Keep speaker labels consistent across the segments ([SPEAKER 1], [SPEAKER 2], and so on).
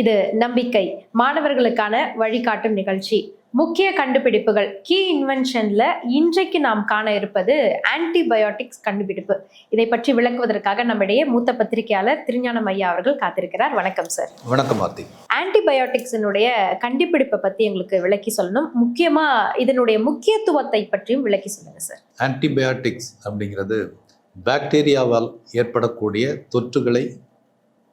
[SPEAKER 1] இது நம்பிக்கை மாணவர்களுக்கான வழிகாட்டும் நிகழ்ச்சி. முக்கிய கண்டுபிடிப்புகள் கீ இன்வென்ஷன்ல இன்றைக்கு நாம் காண இருப்பது ஆன்டிபயோட்டிக்ஸ் கண்டுபிடிப்பு. இதை பற்றி விளக்குவதற்காக நம்மிடையே மூத்த பத்திரிகையாளர் திருஞானம் ஐயா அவர்கள் காத்திருக்கிறார். வணக்கம் சார்.
[SPEAKER 2] வணக்கம் ஆர்த்தி.
[SPEAKER 1] ஆன்டிபயோட்டிக்ஸினுடைய கண்டுபிடிப்பை பத்தி எங்களுக்கு விளக்கி சொல்லணும். முக்கியமா இதனுடைய முக்கியத்துவத்தை பற்றியும் விளக்கி சொல்லுங்க சார்.
[SPEAKER 2] ஆன்டிபயோட்டிக்ஸ் அப்படிங்கிறது பாக்டீரியாவால் ஏற்படக்கூடிய தொற்றுகளை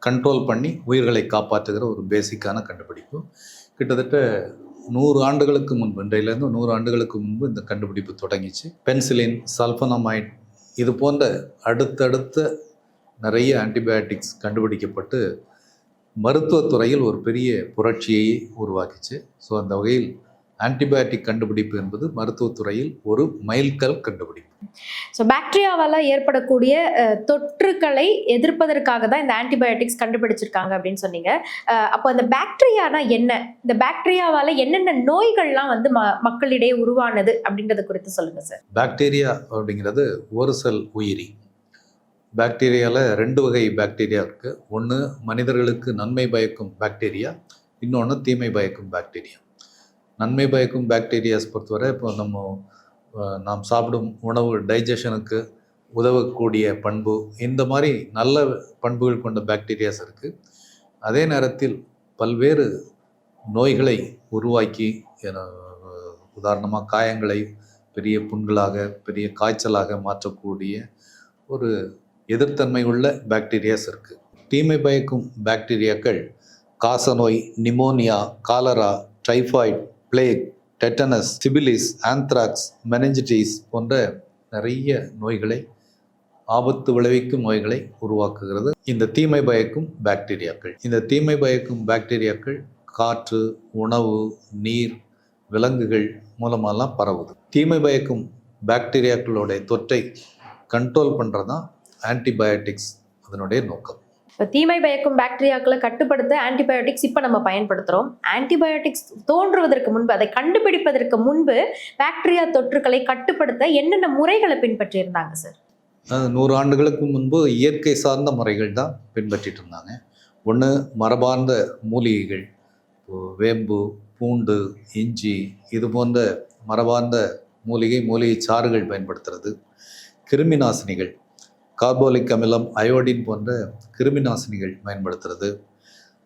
[SPEAKER 2] கண்ட்ரோல் பண்ணி உயிர்களை காப்பாற்றுகிற ஒரு பேசிக்கான கண்டுபிடிப்பு. கிட்டத்தட்ட 100 ஆண்டுகளுக்கு முன்பு, இன்றையிலேருந்து 100 ஆண்டுகளுக்கு முன்பு இந்த கண்டுபிடிப்பு தொடங்கிச்சு. பென்சிலின், சல்ஃபனமைட் இது போன்ற அடுத்தடுத்த நிறைய ஆன்டிபயோட்டிக்ஸ் கண்டுபிடிக்கப்பட்டு மருத்துவத்துறையில் ஒரு பெரிய புரட்சியை உருவாக்கிச்சு. ஸோ அந்த வகையில் ஆன்டிபயோட்டிக் கண்டுபிடிப்பு என்பது மருத்துவத்துறையில் ஒரு மைல்கல் கண்டுபிடிப்பு.
[SPEAKER 1] ஸோ பாக்டீரியாவால் ஏற்படக்கூடிய தொற்றுக்களை எதிர்ப்பதற்காக தான் இந்த ஆன்டிபயோட்டிக்ஸ் கண்டுபிடிச்சிருக்காங்க அப்படின்னு சொன்னீங்க. அப்போ அந்த பாக்டீரியானா என்ன, இந்த பாக்டீரியாவால் என்னென்ன நோய்கள்லாம் வந்து மக்களிடையே உருவானது அப்படின்றத குறித்து சொல்லுங்க சார்.
[SPEAKER 2] பாக்டீரியா அப்படிங்கிறது ஒரு செல் உயிரி. பாக்டீரியாவில் 2 வகை பாக்டீரியா இருக்குது. ஒன்று மனிதர்களுக்கு நன்மை பயக்கும் பாக்டீரியா, இன்னொன்று தீமை பயக்கும் பாக்டீரியா. நன்மை பயக்கும் பாக்டீரியாஸ் பொறுத்தவரை இப்போ நாம் சாப்பிடும் உணவு டைஜஷனுக்கு உதவக்கூடிய பண்பு, இந்த மாதிரி நல்ல பண்புகள் கொண்ட பாக்டீரியாஸ் இருக்குது. அதே நேரத்தில் பல்வேறு நோய்களை உருவாக்கி, உதாரணமாக காயங்களை பெரிய புண்களாக, பெரிய காய்ச்சலாக மாற்றக்கூடிய ஒரு எதிர்த்தன்மை உள்ள பாக்டீரியாஸ் இருக்குது. தீமை பயக்கும் பாக்டீரியாக்கள் காசநோய், pneumonia, cholera, typhoid, plague, tetanus, syphilis, anthrax, meningitis போன்ற நிறைய நோய்களை, ஆபத்து விளைவிக்கும் நோய்களை உருவாக்குகிறது இந்த தீமை பயக்கும் பாக்டீரியாக்கள். இந்த தீமை பயக்கும் பாக்டீரியாக்கள் காற்று, உணவு, நீர், விலங்குகள் மூலமாலாம் பரவுது. தீமை பயக்கும் பாக்டீரியாக்களுடைய தொற்றை கண்ட்ரோல் பண்ணுறது தான் ஆன்டிபயோட்டிக்ஸ் அதனுடைய நோக்கம்.
[SPEAKER 1] இப்போ தீமை பயக்கும் பாக்டீரியாக்களை கட்டுப்படுத்த ஆன்டிபயோட்டிக்ஸ் இப்போ நம்ம பயன்படுத்துகிறோம். ஆன்டிபயோட்டிக்ஸ் தோன்றுவதற்கு முன்பு, அதை கண்டுபிடிப்பதற்கு முன்பு பாக்டீரியா தொற்றுக்களை கட்டுப்படுத்த என்னென்ன முறைகளை பின்பற்றி இருந்தாங்க சார்?
[SPEAKER 2] 100 ஆண்டுகளுக்கு முன்பு இயற்கை சார்ந்த முறைகள் தான் பின்பற்றிட்டு இருந்தாங்க. ஒன்று மரபார்ந்த மூலிகைகள், வேம்பு, பூண்டு, இஞ்சி இது போன்ற மரபார்ந்த மூலிகை சாறுகள் பயன்படுத்துறது. கிருமி நாசினிகள், கார்போலிக் அமிலம், அயோடின் போன்ற கிருமி நாசினிகள் பயன்படுத்துறது.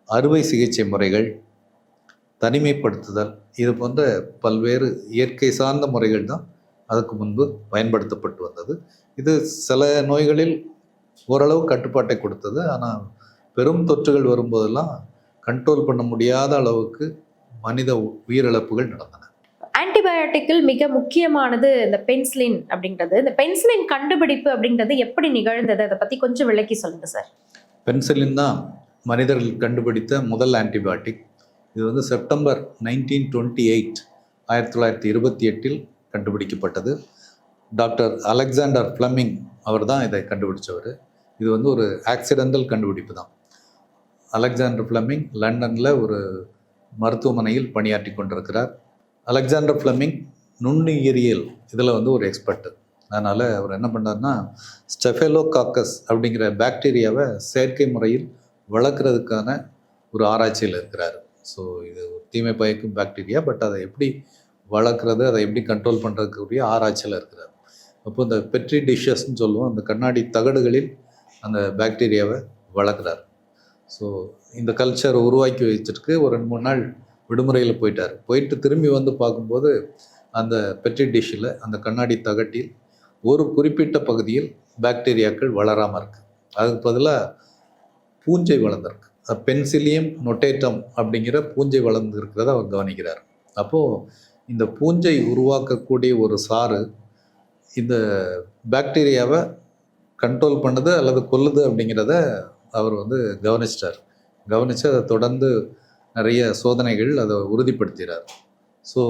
[SPEAKER 2] அறுவை சிகிச்சை முறைகள், தனிமைப்படுத்துதல், இது போன்ற பல்வேறு இயற்கை சார்ந்த முறைகள் தான் அதுக்கு முன்பு பயன்படுத்தப்பட்டு வந்தது. இது சில நோய்களில் ஓரளவு கட்டுப்பாட்டை கொடுத்தது. ஆனால் பெரும் தொற்றுகள் வரும்போதெல்லாம் கண்ட்ரோல் பண்ண முடியாத அளவுக்கு மனித உயிரிழப்புகள் நடந்தன.
[SPEAKER 1] ஆன்டிபயோட்டிக்கில் மிக முக்கியமானது இந்த பென்சிலின் அப்படின்றது. இந்த பென்சிலின் கண்டுபிடிப்பு அப்படின்றது எப்படி நிகழ்ந்தது, அதை பற்றி கொஞ்சம் விளக்கி சொல்லுங்கள் சார்.
[SPEAKER 2] பென்சிலின் தான் மனிதர்கள் கண்டுபிடித்த முதல் ஆன்டிபயோட்டிக். இது வந்து செப்டம்பர் 1928 1928 கண்டுபிடிக்கப்பட்டது. டாக்டர் அலெக்சாண்டர் ஃப்ளெமிங் அவர் தான் இதை கண்டுபிடிச்சவர். இது வந்து ஒரு ஆக்சிடென்டல் கண்டுபிடிப்பு தான். அலெக்சாண்டர் ஃப்ளெமிங் லண்டனில் ஒரு மருத்துவமனையில் பணியாற்றி கொண்டிருக்கிறார். அலெக்சாண்டர் ஃப்ளெமிங் நுண்ணுயிரியல் இதில் வந்து ஒரு எக்ஸ்பர்ட்டு. அதனால் அவர் என்ன பண்ணார்னா, ஸ்டெஃபெலோகாக்கஸ் அப்படிங்கிற பாக்டீரியாவை செயற்கை முறையில் வளர்க்குறதுக்கான ஒரு ஆராய்ச்சியில் இருக்கிறார். ஸோ இது ஒரு தீமை பயக்கும் பாக்டீரியா, பட் அதை எப்படி வளர்க்குறது, அதை எப்படி கண்ட்ரோல் பண்ணுறதுக்குரிய ஆராய்ச்சியில் இருக்கிறார். அப்போ இந்த பெட்ரி டிஷ்ஷஸ்ன்னு சொல்லுவோம், அந்த கண்ணாடி தகடுகளில் அந்த பாக்டீரியாவை வளர்க்குறார். ஸோ இந்த கல்ச்சரை உருவாக்கி வச்சுருக்கு. ஒரு 2-3 நாள் விடுமுறையில் போயிட்டு திரும்பி வந்து பார்க்கும்போது அந்த பெட்ரி டிஷ்ஷில், அந்த கண்ணாடி தகட்டில் ஒரு குறிப்பிட்ட பகுதியில் பாக்டீரியாக்கள் வளராமல் இருக்குது. அதுக்கு பதிலாக பூஞ்சை வளர்ந்துருக்கு. பென்சிலியம் நொட்டேட்டம் அப்படிங்கிற பூஞ்சை வளர்ந்து இருக்கிறத அவர் கவனிக்கிறார். அப்போது இந்த பூஞ்சை உருவாக்கக்கூடிய ஒரு சாறு இந்த பாக்டீரியாவை கண்ட்ரோல் பண்ணுது அல்லது கொல்லுது அப்படிங்கிறத அவர் வந்து கவனித்து அதை தொடர்ந்து நிறைய சோதனைகள் அதை உறுதிப்படுத்துகிறார். ஸோ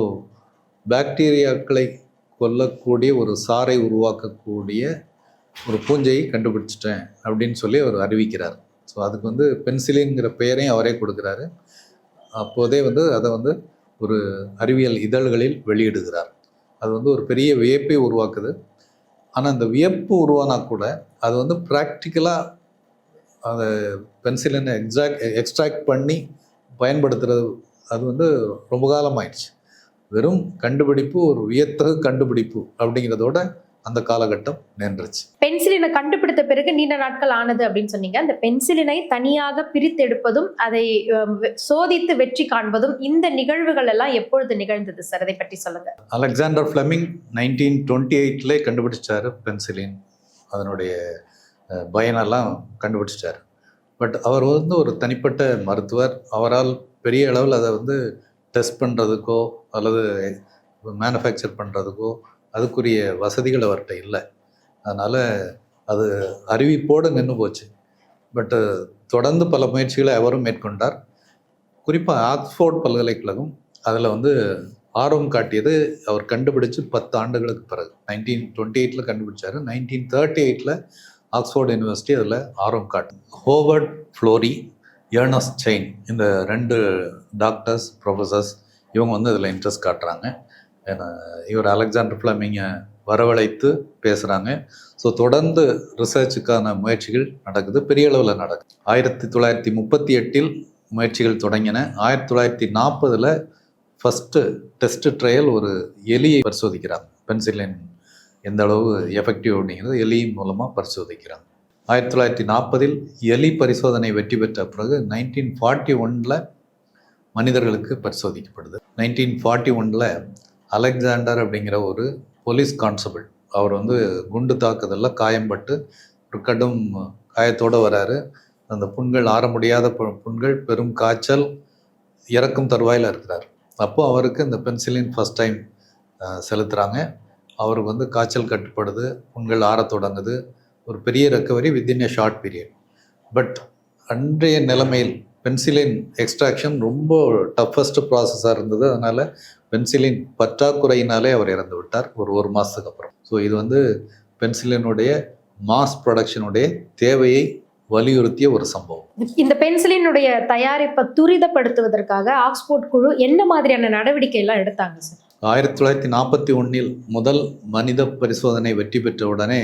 [SPEAKER 2] பாக்டீரியாக்களை கொல்லக்கூடிய ஒரு சாறை உருவாக்கக்கூடிய ஒரு பூஞ்சையை கண்டுபிடிச்சிட்டேன் அப்படின்னு சொல்லி அவர் அறிவிக்கிறார். ஸோ அதுக்கு வந்து பென்சிலின்ங்கிற பெயரையும் அவரே கொடுக்குறாரு. அப்போதே வந்து அதை வந்து ஒரு அறிவியல் இதழ்களில் வெளியிடுகிறார். அது வந்து ஒரு பெரிய வியப்பை உருவாக்குது. ஆனால் அந்த வியப்பு உருவானா கூட அது வந்து ப்ராக்டிக்கலாக அந்த பென்சிலினை எக்ஸ்ட்ராக்ட் பண்ணி பயன்படுத்துறது அது வந்து ரொம்ப காலம் ஆயிடுச்சு. வெறும் கண்டுபிடிப்பு ஒரு வியத்தகு கண்டுபிடிப்பு அப்படிங்கிறதோட அந்த காலகட்டம் நின்றுச்சு.
[SPEAKER 1] பென்சிலினை கண்டுபிடித்த பிறகு நீண்ட நாட்கள் ஆனது அப்படின்னு சொன்னீங்க. அந்த பென்சிலினை தனியாக பிரித்தெடுப்பதும் அதை சோதித்து வெற்றி காண்பதும் இந்த நிகழ்வுகள் எல்லாம் எப்பொழுது நிகழ்ந்தது சார்? அதை பற்றி சொல்லுங்க.
[SPEAKER 2] அலெக்சாண்டர் ஃப்ளெமிங் 1928 கண்டுபிடிச்சாரு பென்சிலின். அதனுடைய பயனெல்லாம் கண்டுபிடிச்சிட்டாரு. பட் அவர் வந்து ஒரு தனிப்பட்ட மருத்துவர். அவரால் பெரிய அளவில் அதை வந்து டெஸ்ட் பண்ணுறதுக்கோ அல்லது மேனுஃபேக்சர் பண்ணுறதுக்கோ அதுக்குரிய வசதிகள் அவர்கிட்ட இல்லை. அதனால் அது அறிவிப்போடு நின்று போச்சு. பட்டு தொடர்ந்து பல முயற்சிகளை அவரும் மேற்கொண்டார். குறிப்பாக ஆக்ஸ்ஃபோர்ட் பல்கலைக்கழகம் அதில் வந்து ஆர்வம் காட்டியது அவர் கண்டுபிடிச்சு 10 ஆண்டுகளுக்கு பிறகு. 1928 கண்டுபிடிச்சாரு. 1938 ஆக்ஸ்ஃபோர்ட் யூனிவர்சிட்டி அதில் ஆர்வம் காட்டும். ஹோவர்ட் ஃப்ளோரி, ஏர்னஸ்ட் செயின், இந்த 2 டாக்டர்ஸ் ப்ரொஃபஸர்ஸ் இவங்க வந்து அதில் இன்ட்ரெஸ்ட் காட்டுறாங்க. இவர் அலெக்சாண்டர் ஃப்ளெமிங்கை வரவழைத்து பேசுகிறாங்க. ஸோ தொடர்ந்து ரிசர்ச்சுக்கான முயற்சிகள் நடக்குது, பெரிய அளவில் நடக்குது. 1938 முயற்சிகள் தொடங்கின. 1940 ஃபஸ்ட்டு டெஸ்ட் ட்ரையல் ஒரு எலியை பரிசோதிக்கிறாங்க. பென்சிலின் எந்த அளவு எஃபெக்டிவ் அப்படிங்கிறது எலியின் மூலமாக பரிசோதிக்கிறாங்க. 1940 எலி பரிசோதனை வெற்றி பெற்ற பிறகு 1941 மனிதர்களுக்கு பரிசோதிக்கப்படுது. 1941 அலெக்சாண்டர் அப்படிங்கிற ஒரு போலீஸ் கான்ஸ்டபிள், அவர் வந்து குண்டு தாக்குதலில் காயம்பட்டு ஒரு கடும் காயத்தோடு வராரு. அந்த புண்கள் ஆற முடியாத புண்கள், பெரும் காய்ச்சல், இறக்கும் தருவாயில் இருக்கிறார். அப்போது அவருக்கு இந்த பென்சிலின் ஃபஸ்ட் டைம் செலுத்துகிறாங்க. அவருக்கு வந்து காய்ச்சல் கட்டுப்படுது, புண்கள் ஆற தொடங்குது. ஒரு பெரிய recovery within a short period. But அன்றைய நிலைமையில் பென்சிலின் எக்ஸ்ட்ராக்ஷன் ரொம்ப டஃபஸ்ட் ப்ராசஸாக இருந்தது. அதனால் பென்சிலின் பற்றாக்குறையினாலே அவர் இறந்து விட்டார் ஒரு மாதத்துக்கு அப்புறம். ஸோ இது வந்து பென்சிலினுடைய மாஸ் ப்ரொடக்ஷனுடைய தேவையை வலியுறுத்திய ஒரு சம்பவம்.
[SPEAKER 1] இந்த பென்சிலினுடைய தயாரிப்பை துரிதப்படுத்துவதற்காக ஆக்ஸ்போர்ட் குழு என்ன மாதிரியான நடவடிக்கை எல்லாம் எடுத்தாங்க சார்?
[SPEAKER 2] 1941 முதல் மனித பரிசோதனை வெற்றி பெற்ற உடனே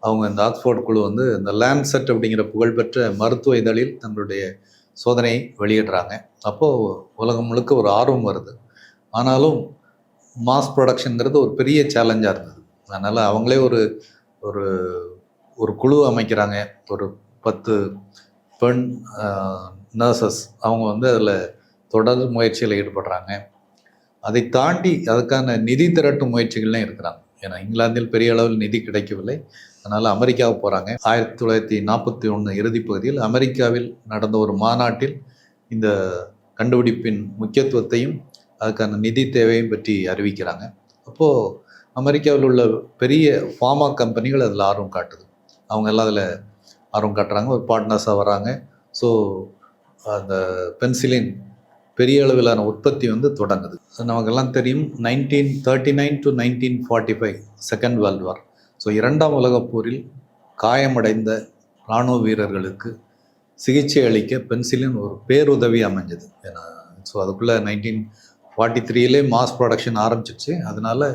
[SPEAKER 2] அவங்க இந்த ஆக்ஸ்போர்ட் குழு வந்து இந்த லேண்ட்செட் அப்படிங்கிற புகழ்பெற்ற மருத்துவ இதழில் தங்களுடைய சோதனையை வெளியிடுறாங்க. அப்போது உலகம் முழுக்க ஒரு ஆர்வம் வருது. ஆனாலும் மாஸ் ப்ரொடக்ஷனுங்கிறது ஒரு பெரிய சேலஞ்சாக இருந்தது. அதனால் அவங்களே ஒரு ஒரு ஒரு குழு அமைக்கிறாங்க. ஒரு 10 பெண் நர்சஸ் அவங்க வந்து அதில் தொடர் முயற்சியில் ஈடுபடுறாங்க. அதை தாண்டி அதுக்கான நிதி திரட்டும் முயற்சிகள்லாம் இருக்கிறாங்க. ஏன்னா இங்கிலாந்தில் பெரிய அளவில் நிதி கிடைக்கவில்லை. அதனால் அமெரிக்காவுக்கு போகிறாங்க. 1941 இறுதி பகுதியில் அமெரிக்காவில் நடந்த ஒரு மாநாட்டில் இந்த கண்டுபிடிப்பின் முக்கியத்துவத்தையும் அதுக்கான நிதி தேவையும் பற்றி அறிவிக்கிறாங்க. அப்போது அமெரிக்காவில் உள்ள பெரிய ஃபார்மா கம்பெனிகள் அதில் ஆர்வம் காட்டுது. அவங்க எல்லாம் அதில் ஆர்வம் காட்டுறாங்க, ஒரு பார்ட்னர்ஸாக வராங்க. ஸோ அந்த பென்சிலின் பெரிய அளவிலான உற்பத்தி வந்து தொடங்குது. நமக்கெல்லாம் தெரியும் 1939 to 1945 second world war. So 2ஆம் உலகப் போரில் காயமடைந்த இராணுவ வீரர்களுக்கு சிகிச்சை அளிக்க பென்சிலின் ஒரு பேருதவி அமைஞ்சது. ஏன்னா ஸோ அதுக்குள்ளே 1943 மாஸ் ப்ரொடக்ஷன் ஆரம்பிச்சிச்சு. அதனால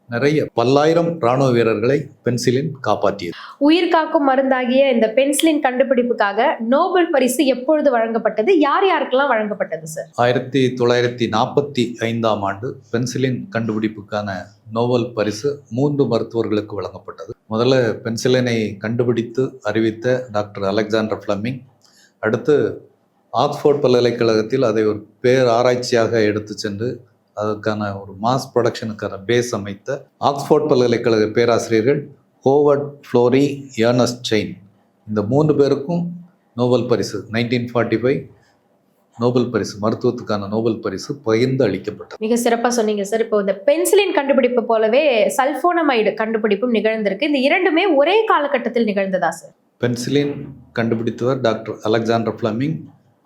[SPEAKER 2] நிறைய பல்லாயிரம் இராணுவ வீரர்களை பென்சிலின் காப்பாற்றியது.
[SPEAKER 1] உயிர் காக்கும் மருந்தாகிய இந்த பென்சிலின் கண்டுபிடிப்புக்காக நோபல் பரிசு எப்பொழுது வழங்கப்பட்டது? யார் யாருக்கெல்லாம் வழங்கப்பட்டது சார்?
[SPEAKER 2] 1945 ஆண்டு பென்சிலின் கண்டுபிடிப்புக்கான நோபல் பரிசு 3 மருத்துவர்களுக்கு வழங்கப்பட்டது. முதல்ல பென்சிலினை கண்டுபிடித்து அறிவித்த டாக்டர் அலெக்சாண்டர் ஃப்ளெமிங், அடுத்து ஆக்ஸ்போர்ட் பல்கலைக்கழகத்தில் அதை ஒரு பேராராய்ச்சியாக எடுத்து சென்று அதற்கான ஒரு மாஸ் ப்ரொடக்ஷனுக்கான பேஸ் அமைத்த ஆக்ஸ்போர்ட் பல்கலைக்கழக பேராசிரியர்கள் ஹோவர்ட் ஃப்ளோரி, ஏர்னஸ்ட் செயின், இந்த 3 பேருக்கும் நோபல் பரிசு 1945 நோபல் பரிசு, மருத்துவத்துக்கான நோபல் பரிசு பகிர்ந்து அளிக்கப்பட்டது.
[SPEAKER 1] மிக சிறப்பாக சொன்னீங்க சார். இப்போ இந்த பென்சிலின் கண்டுபிடிப்பு போலவே சல்ஃபோனமைடு கண்டுபிடிப்பும் நிகழ்ந்திருக்கு. இந்த இரண்டுமே ஒரே காலகட்டத்தில் நிகழ்ந்ததா சார்?
[SPEAKER 2] பென்சிலின் கண்டுபிடித்தவர் டாக்டர் அலெக்சாண்டர் ஃப்ளெமிங்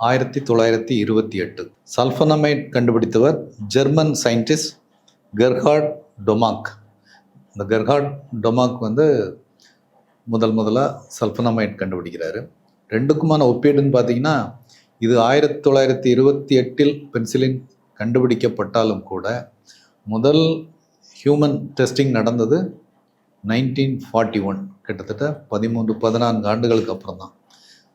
[SPEAKER 2] 1928. சல்ஃபனமைட் கண்டுபிடித்தவர் ஜெர்மன் சயின்டிஸ்ட் கெர்ஹார்ட் டொமாக். இந்த கெர்ஹார்ட் டொமாக் வந்து முதலாக சல்ஃபனமைட் கண்டுபிடிக்கிறாரு. ரெண்டுக்குமான ஒப்பீடுன்னு பார்த்தீங்கன்னா, இது 1928 பென்சிலின் கண்டுபிடிக்கப்பட்டாலும் கூட முதல் ஹியூமன் டெஸ்டிங் நடந்தது 1941, கிட்டத்தட்ட 13-14 ஆண்டுகளுக்கு அப்புறம் தான்.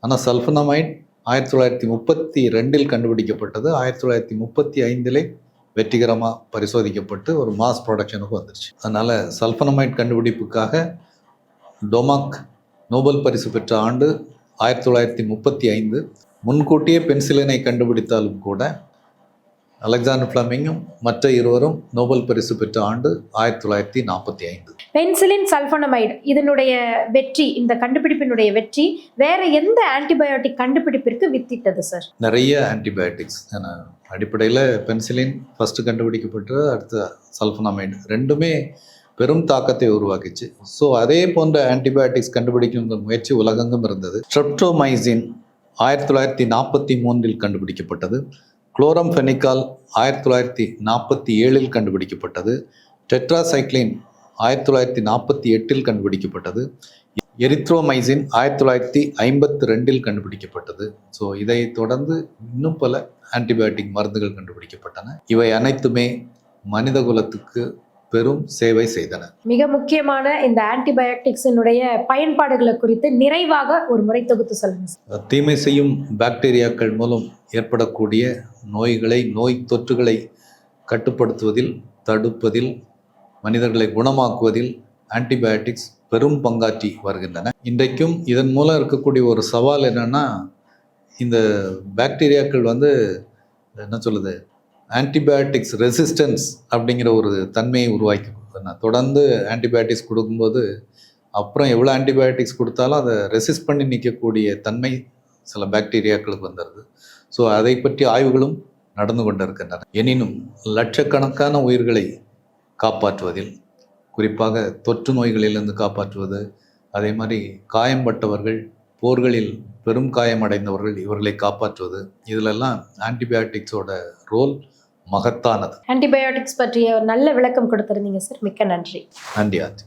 [SPEAKER 2] ஆனால் சல்ஃபனமைட் 1932 கண்டுபிடிக்கப்பட்டது. 1935 வெற்றிகரமாக பரிசோதிக்கப்பட்டு ஒரு மாஸ் ப்ரொடக்ஷனுக்கு வந்துருச்சு. அதனால் சல்ஃபனமைட் கண்டுபிடிப்புக்காக டொமாக் நோபல் பரிசு பெற்ற ஆண்டு 1935. முன்கூட்டியே பென்சிலினை கண்டுபிடித்தாலும் கூட அலெக்சாண்டர் ஃப்ளமிங்கும் மற்ற இருவரும் நோபல் பரிசு பெற்ற ஆண்டு 1945.
[SPEAKER 1] பென்சிலின் சல்ஃபனமைடு இதனுடைய வெற்றி, இந்த கண்டுபிடிப்பினுடைய வெற்றி வேற எந்த ஆன்டிபயோட்டிக் கண்டுபிடிப்பிற்கு வித்திட்டது சார்?
[SPEAKER 2] நிறைய ஆன்டிபயோட்டிக்ஸ் அடிப்படையில் பென்சிலின் ஃபஸ்ட்டு கண்டுபிடிக்கப்பட்டு அடுத்த சல்ஃபனமைடு ரெண்டுமே பெரும் தாக்கத்தை உருவாக்கிச்சு. ஸோ அதே போன்ற ஆன்டிபயோட்டிக்ஸ் கண்டுபிடிக்கின்ற முயற்சி உலகெங்கும் இருந்தது. ஸ்ட்ரெப்டோமைசின் 1943 கண்டுபிடிக்கப்பட்டது. குளோரம்ஃபெனிகால் 1947 கண்டுபிடிக்கப்பட்டது. டெட்ராசைக்ளின் 1948 கண்டுபிடிக்கப்பட்டது. எரித்ரோமைசின் 1952 கண்டுபிடிக்கப்பட்டது. ஸோ இதை தொடர்ந்து இன்னும் பல ஆன்டிபயோட்டிக் மருந்துகள் கண்டுபிடிக்கப்பட்டன. இவை அனைத்துமே மனித குலத்துக்கு பெரும் சேவை செய்தன.
[SPEAKER 1] மிக முக்கியமான இந்த ஆன்டிபயோட்டிக்ஸினுடைய பயன்பாடுகளை குறித்து நிறைவாக ஒரு முறை தொகுத்து சொல்லுங்க சார்.
[SPEAKER 2] தீமை செய்யும் பாக்டீரியாக்கள் மூலம் ஏற்படக்கூடிய நோய் தொற்றுகளை கட்டுப்படுத்துவதில், தடுப்பதில், மனிதர்களை குணமாக்குவதில் ஆன்டிபயோட்டிக்ஸ் பெரும் பங்காற்றி வருகின்றன. இன்றைக்கும் இதன் மூலம் இருக்கக்கூடிய ஒரு சவால் என்னன்னா, இந்த பாக்டீரியாக்கள் என்ன சொல்லுது, ஆன்டிபயோட்டிக்ஸ் ரெசிஸ்டன்ஸ் அப்படிங்கிற ஒரு தன்மையை உருவாக்கி தொடர்ந்து ஆன்டிபயோட்டிக்ஸ் கொடுக்கும்போது அப்புறம் எவ்வளோ ஆன்டிபயோட்டிக்ஸ் கொடுத்தாலும் அதை ரெசிஸ்ட் பண்ணி நிற்கக்கூடிய தன்மை சில பாக்டீரியாக்களுக்கு வந்துடுது. ஸோ அதை பற்றி ஆய்வுகளும் நடந்து கொண்டு இருக்கின்றன. எனினும் லட்சக்கணக்கான உயிர்களை காப்பாற்றுவதில், குறிப்பாக தொற்று நோய்களிலிருந்து காப்பாற்றுவது, அதே மாதிரி காயம்பட்டவர்கள், போர்களில் பெரும் காயமடைந்தவர்கள், இவர்களை காப்பாற்றுவது, இதிலெல்லாம் ஆன்டிபயோட்டிக்ஸோட ரோல் மகத்தானது.
[SPEAKER 1] ஆன்டிபயோட்டிக்ஸ் பற்றிய ஒரு நல்ல விளக்கம் கொடுத்திருந்தீங்க சார். மிக்க நன்றி.
[SPEAKER 2] நன்றி ஆச்சு.